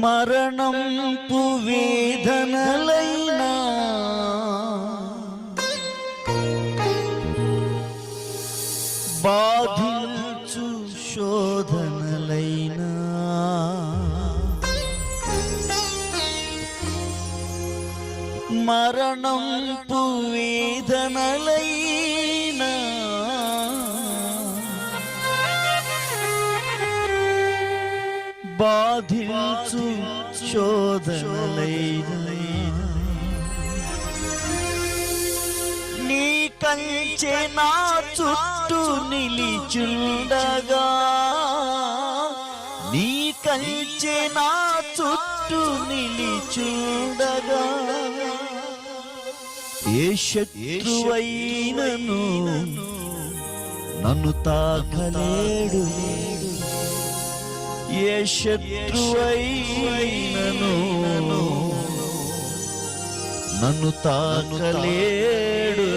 మరణంపు వేదనలైనా బాధించు శోధనలైనా మరణంపు వేదనలైనా బాధించు శోధనలైనా నీ కంచె నా చుట్టూ నిలిచుండగా నీ కంచె నా చుట్టూ నిలిచుండగా ఏ శత్రువైనను నన్ను తాకలేడు ఏ శత్రువైనను నన్ను తాకలేడు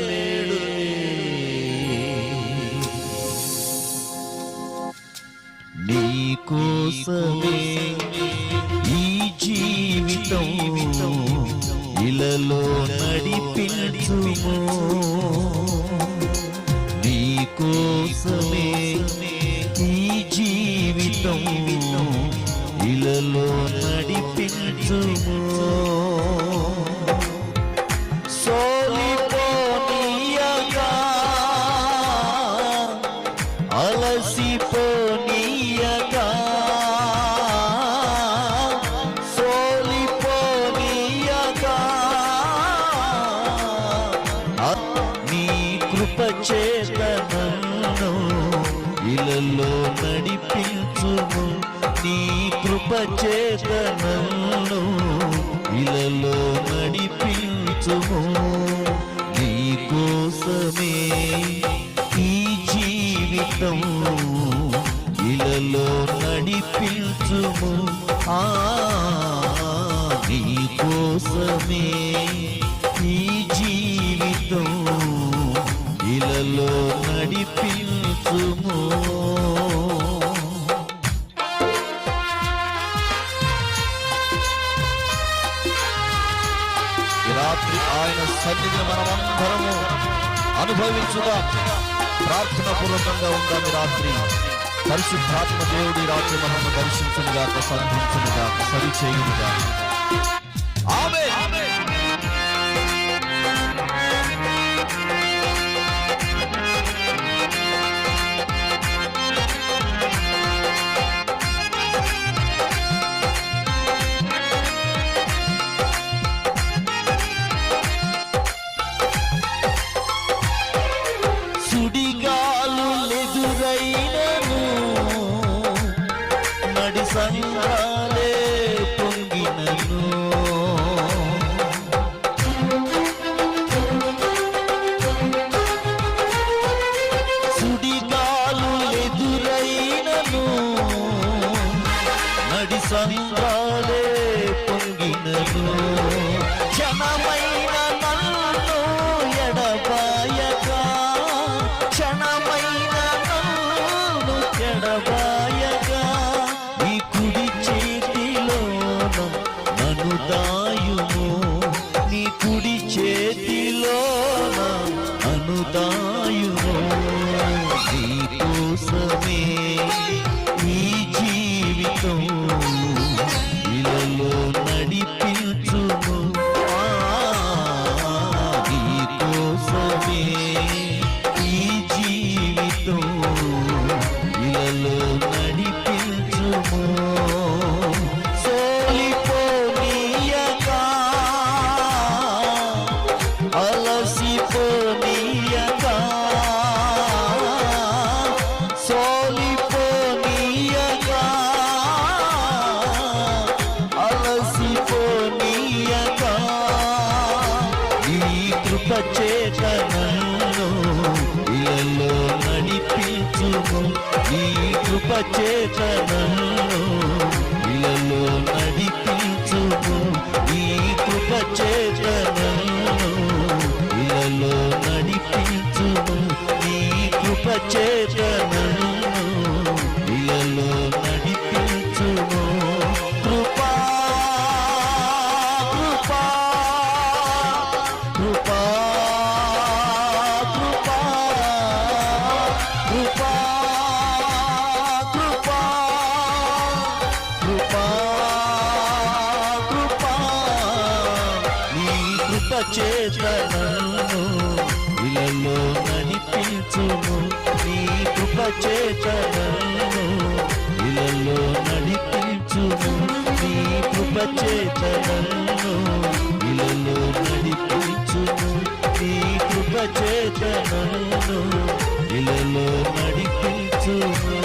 నీ కోసమే ఈ జీవితం ఇలలో నడిపించుము నీ కోసమే ఈ జీవితం ఇలలో నడిపించుము సోలిపోనీయగా అలసిపోనీయగా సోలిపోనీయగా నీ కృప చేత నన్ను ఇలలో నడిపించుము నీ కృప చేత నన్ను ఇలలో నడిపించుము నీ కోసమే ఈ జీవితం ఇలలో నడిపించుము నీ కోసమే ఈ జీవితం ఇలలో నడిపించుము రాత్రి ఆయన సన్నిధిని మనమందరము అనుభవించుగా ప్రార్థన పూర్వకంగా ఉందాం. రాత్రి పరిశుద్ధాత్మ దేవుడి రాత్రి మనల్ని దర్శించునుగాక, సంధించునుగాక, సరిచేయునుగా. ఆమేన్. సుడిగాలులెదురైనను నడి సంఘాలే పొంగినను సుడిగాలులెదురైనను నడి సంఘాలే పొంగినను క్షణమైన నన్ను ఎడబాయగా క్షణమైన నన్ను ఎడబాయగా నీ కుడి చేతిలోన నన్ను దాయుము నీ కుడి చేతిలోన నన్ను దాయుము నీ కోసమే ఈ జీవితం ఇలలో నడిపించుము నీ కోసమే ఈ జీవితం ఇలలో నడిపించుము సోలిపోనీయగా అలసిపోనీయగా సోలిపోనీయగా అలసిపోనీయగా నీ కృప చేత నన్ను ఇలలో నడిపించుము నీ కృప చేత నన్ను ఇలలో నడిపించుము నీ కృప చేత నన్ను ఇలలో నడిపించుము నీ కృప చేత నన్ను ఇలలో నడిపించుము కృపా చేత నన్ను ఇలలో నడిపించుము నీ కృప చేత నన్ను ఇలలో నడిపించుము నీ కృప చేత నన్ను ఇలలో నడిపించుము నీ కృప చేత నన్ను ఇలలో నడిపించుము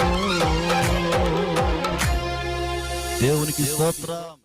దేవునికి స్తోత్రం.